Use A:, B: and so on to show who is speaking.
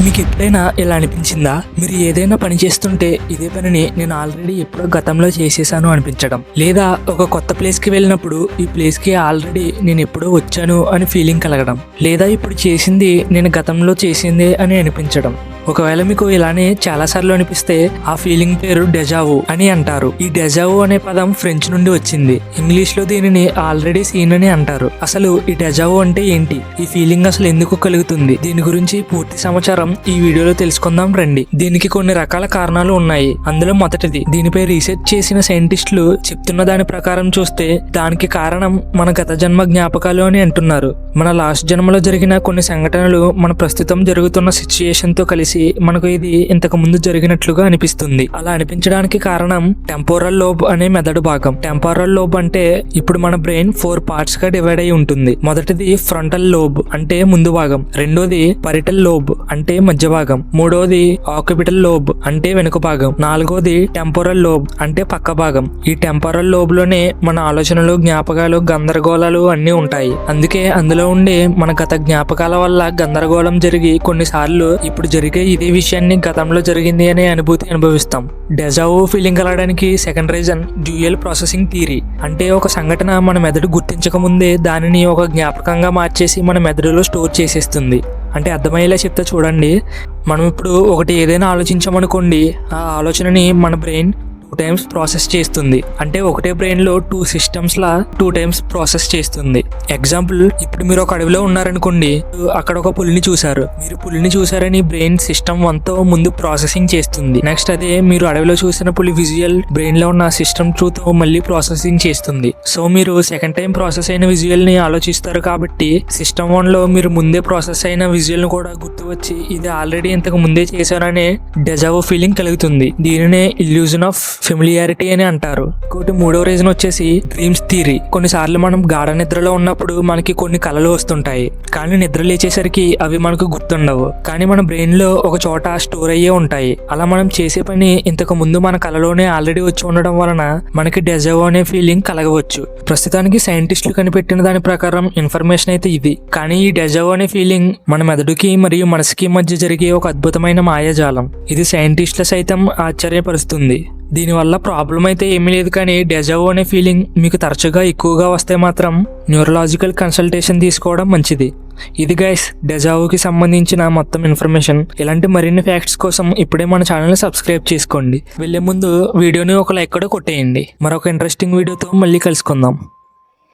A: మీకు ఎప్పుడైనా ఇలా అనిపించిందా? మీరు ఏదైనా పని చేస్తుంటే ఇదే పనిని నేను ఆల్రెడీ ఎప్పుడో గతంలో చేసేసాను అనిపించడం, లేదా ఒక కొత్త ప్లేస్కి వెళ్ళినప్పుడు ఈ ప్లేస్కి ఆల్రెడీ నేను ఎప్పుడో వచ్చాను అని ఫీలింగ్ కలగడం, లేదా ఇప్పుడు చేసింది నేను గతంలో చేసిందే అని అనిపించడం. ఒకవేళ మీకు ఇలానే చాలాసార్లు అనిపిస్తే ఆ ఫీలింగ్ పేరు డెజావు అని అంటారు. ఈ డెజావు అనే పదం ఫ్రెంచ్ నుండి వచ్చింది. ఇంగ్లీష్ లో దీనిని ఆల్రెడీ సీన్ అని అంటారు. అసలు ఈ డెజావు అంటే ఏంటి, ఈ ఫీలింగ్ అసలు ఎందుకు కలుగుతుంది, దీని గురించి పూర్తి సమాచారం ఈ వీడియోలో తెలుసుకుందాం రండి. దీనికి కొన్ని రకాల కారణాలు ఉన్నాయి. అందులో మొదటిది, దీనిపై రీసెర్చ్ చేసిన సైంటిస్టులు చెప్తున్న దాని ప్రకారం చూస్తే దానికి కారణం మన గత జన్మ జ్ఞాపకాలు అని అంటున్నారు. మన లాస్ట్ జన్మలో జరిగిన కొన్ని సంఘటనలు మన ప్రస్తుతం జరుగుతున్న సిచ్యుయేషన్ తో కలిసి మనకు ఇది ఇంతకు ముందు జరిగినట్లుగా అనిపిస్తుంది. అలా అనిపించడానికి కారణం టెంపోరల్ లోబ్ అనే మెదడు భాగం. టెంపోరల్ లోబ్ అంటే ఇప్పుడు మన బ్రెయిన్ 4 పార్ట్స్ గా డివైడ్ అయి ఉంటుంది. మొదటిది ఫ్రంటల్ లోబ్ అంటే ముందు భాగం, రెండోది పరిటల్ లోబ్ అంటే మధ్య భాగం, మూడోది ఆక్యుపిటల్ లోబ్ అంటే వెనుక భాగం, నాలుగోది టెంపోరల్ లోబ్ అంటే పక్క భాగం. ఈ టెంపోరల్ లోబ్ లోనే మన ఆలోచనలు, జ్ఞాపకాలు, గందరగోళాలు అన్ని ఉంటాయి. అందుకే అందులో ఉండే మన గత జ్ఞాపకాల వల్ల గందరగోళం జరిగి కొన్నిసార్లు ఇప్పుడు జరిగే ఇదే విషయాన్ని గతంలో జరిగింది అనే అనుభూతి అనుభవిస్తాం. డెజావు ఫీలింగ్ కలగడానికి second reason dual processing theory. అంటే ఒక సంఘటన మన మెదడు గుర్తించక ముందే దానిని ఒక జ్ఞాపకంగా మార్చేసి మన మెదడులో స్టోర్ చేసేస్తుంది. అంటే అర్థమయ్యేలా చెప్తే చూడండి, మనం ఇప్పుడు ఒకటి ఏదైనా ఆలోచించామనుకోండి, ఆ ఆలోచనని మన బ్రెయిన్ 2 టైమ్స్ ప్రాసెస్ చేస్తుంది. అంటే ఒకటే బ్రెయిన్ లో 2 సిస్టమ్స్ లా 2 టైమ్స్ ప్రాసెస్ చేస్తుంది. ఎగ్జాంపుల్, ఇప్పుడు మీరు ఒక అడవిలో ఉన్నారనుకోండి, అక్కడ ఒక పులిని చూసారు. మీరు పులిని చూసారని బ్రెయిన్ సిస్టమ్ 1 తో ముందు ప్రాసెసింగ్ చేస్తుంది. నెక్స్ట్ అదే మీరు అడవిలో చూసిన పులి విజువల్ బ్రెయిన్ లో ఉన్న సిస్టమ్ 2 తో మళ్ళీ ప్రాసెసింగ్ చేస్తుంది. సో మీరు సెకండ్ టైం ప్రాసెస్ అయిన విజువల్ ని ఆలోచిస్తారు కాబట్టి సిస్టమ్ 1 లో మీరు ముందే ప్రాసెస్ అయిన విజువల్ ని కూడా గుర్తు వచ్చి ఇది ఆల్రెడీ ఇంతకు ముందే చేశారనే డెజావు ఫీలింగ్ కలుగుతుంది. దీనినే ఇల్యూజన్ ఆఫ్ ఫెమిలియారిటీ అని అంటారు. ఇంకోటి మూడవ రీజన్ వచ్చేసి డ్రీమ్స్ థియరీ. కొన్నిసార్లు మనం గాఢ నిద్రలో ఉన్నప్పుడు మనకి కొన్ని కలలు వస్తుంటాయి, కానీ నిద్ర లేచేసరికి అవి మనకు గుర్తుండవు, కానీ మన బ్రెయిన్ లో ఒక చోట స్టోర్ అయ్యే ఉంటాయి. అలా మనం చేసే పని ఇంతకు ముందు మన కలలోనే ఆల్రెడీ వచ్చి ఉండడం వలన మనకి డెజావు అనే ఫీలింగ్ కలగవచ్చు. ప్రస్తుతానికి సైంటిస్టులు కనిపెట్టిన దాని ప్రకారం ఇన్ఫర్మేషన్ అయితే ఇది. కానీ ఈ డెజావు అనే ఫీలింగ్ మన మెదడుకి మరియు మనసుకి మధ్య జరిగే ఒక అద్భుతమైన మాయాజాలం. ఇది సైంటిస్టుల సైతం ఆశ్చర్యపరుస్తుంది. దీనివల్ల ప్రాబ్లం అయితే ఏమీ లేదు, కానీ డెజావు అనే ఫీలింగ్ మీకు తరచుగా ఎక్కువగా వస్తే మాత్రం న్యూరలాజికల్ కన్సల్టేషన్ తీసుకోవడం మంచిది. ఇది గైస్ డెజావుకి సంబంధించిన మొత్తం ఇన్ఫర్మేషన్. ఇలాంటి మరిన్ని ఫ్యాక్ట్స్ కోసం ఇప్పుడే మన ఛానల్ని సబ్స్క్రైబ్ చేసుకోండి. వెళ్లే ముందు వీడియోని ఒక లైక్ కూడా కొట్టేయండి. మరొక ఇంట్రెస్టింగ్ వీడియోతో మళ్ళీ కలుసుకుందాం.